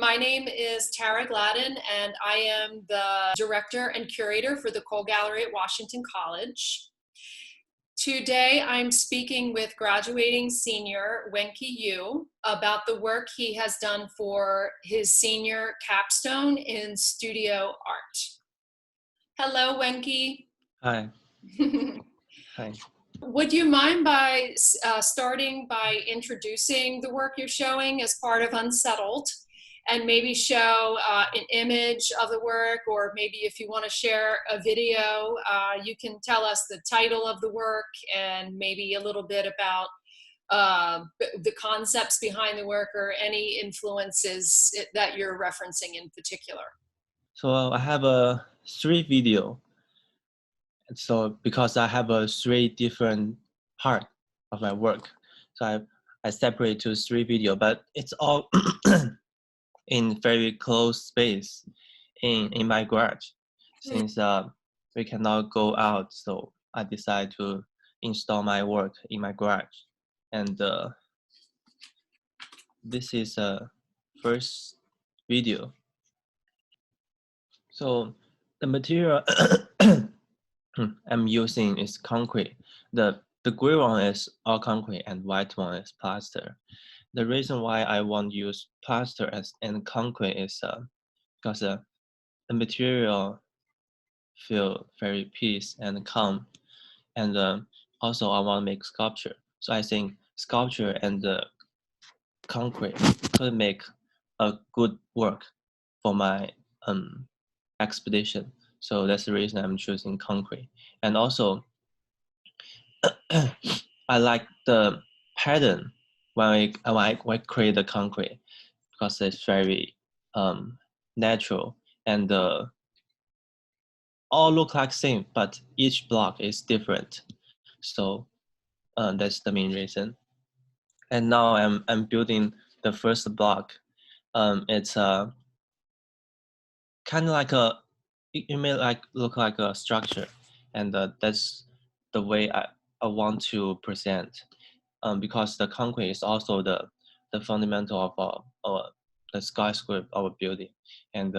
My name is Tara Gladden, and I am the Director and Curator for the Kohl Gallery at Washington College. Today, I'm speaking with graduating senior Wenqi Yu about the work he has done for his senior capstone in studio art. Hello, Wenqi. Hi. Hi. Would you mind by starting by introducing the work you're showing as part of UNSETTLED, and maybe show an image of the work, or maybe if you want to share a video, you can tell us the title of the work and maybe a little bit about the concepts behind the work or any influences that you're referencing in particular. So I have a 3 video. So because I have a 3 different part of my work, so I separate to 3 video, but it's all in very close space in my garage. Since we cannot go out, so I decided to install my work in my garage. And this is a first video. So the material I'm using is concrete. The gray one is all concrete and white one is plaster. The reason why I want to use plaster and concrete is because the material feel very peace and calm, and also I want to make sculpture. So I think sculpture and the concrete could make a good work for my expedition. So that's the reason I'm choosing concrete. And also, I like the pattern when I create the concrete, because it's very natural, and all look like same, but each block is different. So that's the main reason. And now I'm building the first block. It's kind of like it may look like a structure, and that's the way I want to present, because the concrete is also the fundamental of the skyscraper of a building, and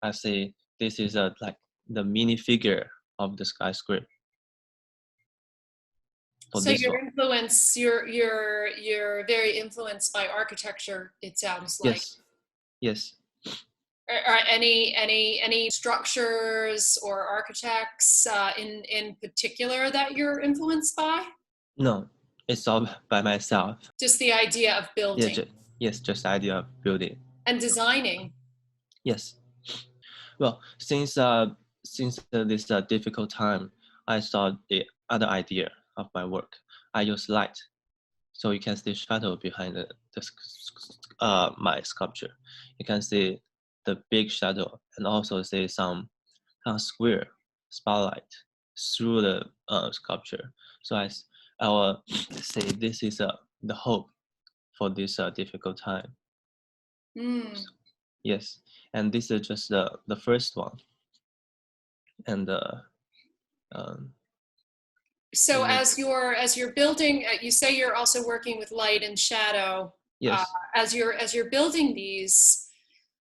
I say this is like the mini figure of the skyscraper. So your influence, you're very influenced by architecture, it sounds like. Yes. Are any structures or architects in particular that you're influenced by? No, it's all by myself. Just the idea of building. Yes, just the idea of building. And designing. Yes. Well, since this difficult time, I saw the other idea of my work. I use light, so you can see shadow behind my sculpture. You can see the big shadow, and also see some square spotlight through the sculpture. So I will say this is the hope for this difficult time. Mm. Yes, and this is just the first one. And so as you're building, you say you're also working with light and shadow. Yes. As you're building these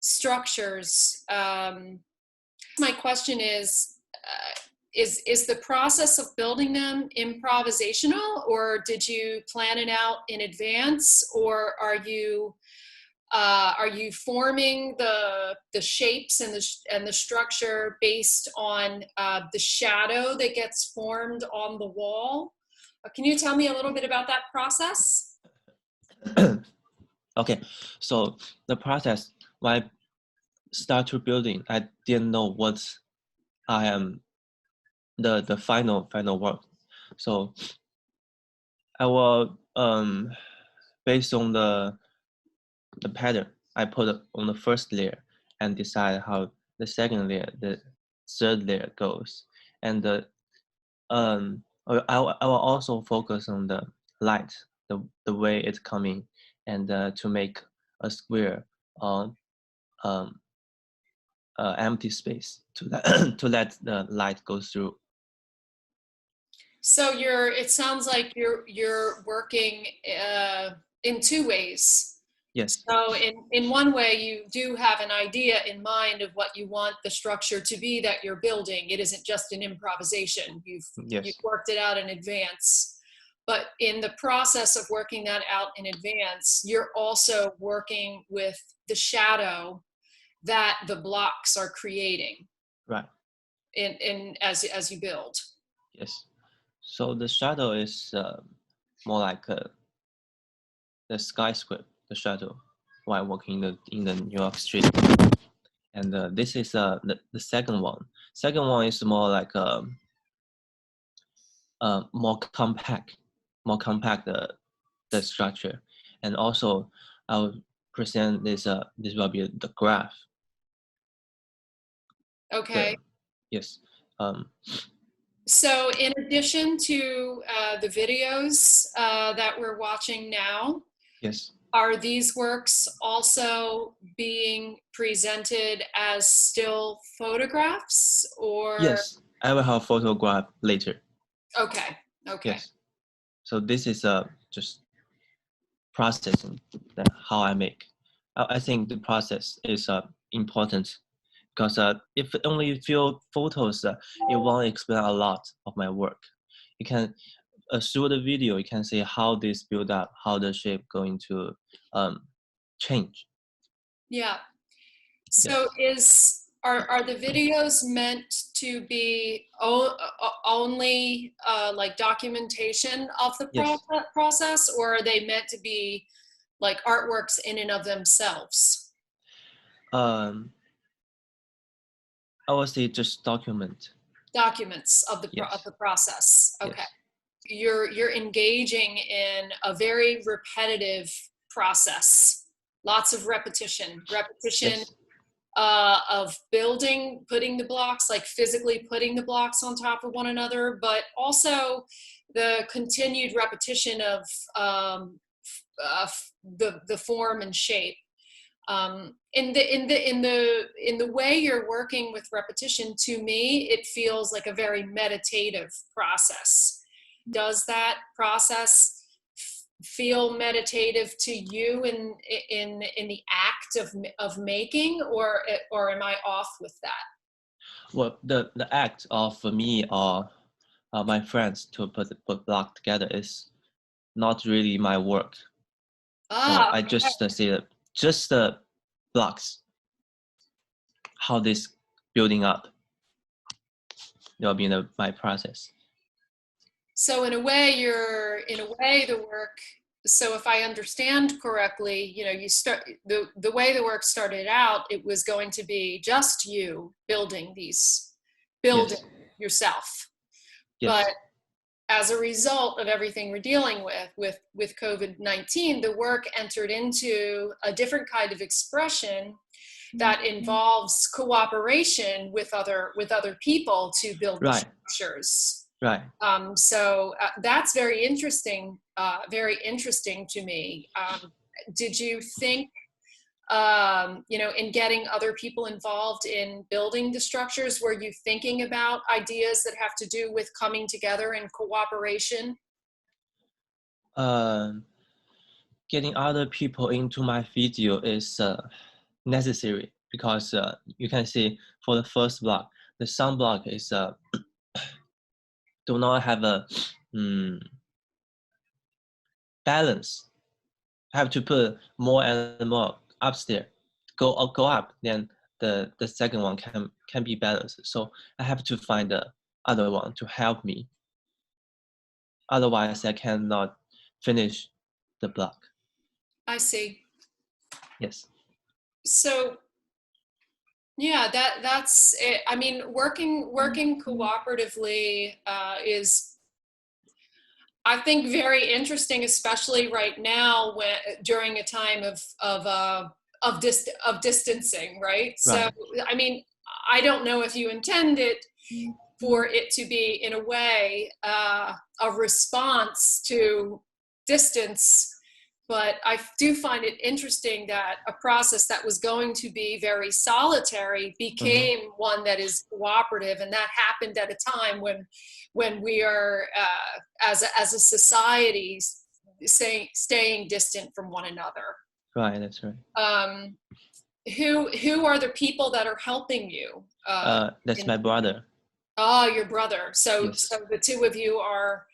structures, my question is the process of building them improvisational, or did you plan it out in advance, or are you forming the shapes and the structure based on the shadow that gets formed on the wall? Can you tell me a little bit about that process? Okay, so the process, when I start to building, I didn't know what I am the final work. So I will based on the pattern I put on the first layer, and decide how the second layer, the third layer goes. And I will also focus on the light, the way it's coming, and to make a square empty space to let the light go through. So it sounds like you're working in 2 ways. Yes. So in one way, you do have an idea in mind of what you want the structure to be that you're building. It isn't just an improvisation. You've Yes. worked it out in advance. But in the process of working that out in advance, you're also working with the shadow that the blocks are creating Right. as you build. Yes. So the shadow is more like the skyscraper, the shadow, while walking in the New York street. And this is the second one. Second one is more like more compact, the structure. And also, I will present this. This will be the graph. Okay. Yes. So in addition to the videos that we're watching now, Yes. are these works also being presented as still photographs or? Yes. I will have photograph later. Okay. Yes. So this is just processing that how I make. I think the process is important because if only few photos, it won't explain a lot of my work. You can through the video, you can see how this build up, how the shape going to change. Yeah. Yes. So are the videos meant to be only like documentation of the Yes. process, or are they meant to be like artworks in and of themselves? I would say just document. Documents of Yes. the process. Okay. Yes. You're engaging in a very repetitive process. Lots of repetition Yes. of building, putting the blocks, like physically putting the blocks on top of one another, but also the continued repetition of the form and shape. In the way you're working with repetition, to me, it feels like a very meditative process. Does that process feel meditative to you in the act of making, or am I off with that? Well, the act of me or my friends to put block together is not really my work. So Ah, I just see just the blocks, how this building up will be my process. so in a way the work, so if I understand correctly, you start the way the work started out, it was going to be just you building building Yes. yourself. But Yes. as a result of everything we're dealing with COVID-19, the work entered into a different kind of expression that involves cooperation with other people to build the Right. structures. Right. So that's very interesting to me. Did you think, in getting other people involved in building the structures, were you thinking about ideas that have to do with coming together and cooperation? Getting other people into my video is necessary because you can see for the first block, the sound block is do not have a balance. Have to put more and more upstairs. Go up, then the second one can be balanced. So I have to find the other one to help me. Otherwise, I cannot finish the block. I see. Yes. So yeah, that's it. I mean, working cooperatively is, I think, very interesting, especially right now when during a time of distancing, right? So, Right. I mean, I don't know if you intend it for it to be, in a way, a response to distance, but I do find it interesting that a process that was going to be very solitary became one that is cooperative, and that happened at a time when we are, as a society, staying distant from one another. Right, that's right. Who are the people that are helping you? That's my brother. Your brother. So Yes. the two of you are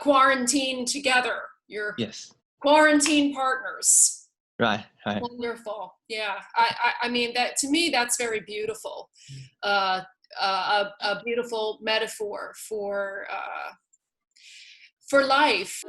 quarantined together. You're Yes. quarantine partners. Right. Right. Wonderful. Yeah. I mean, that to me, that's very beautiful. A beautiful metaphor for life.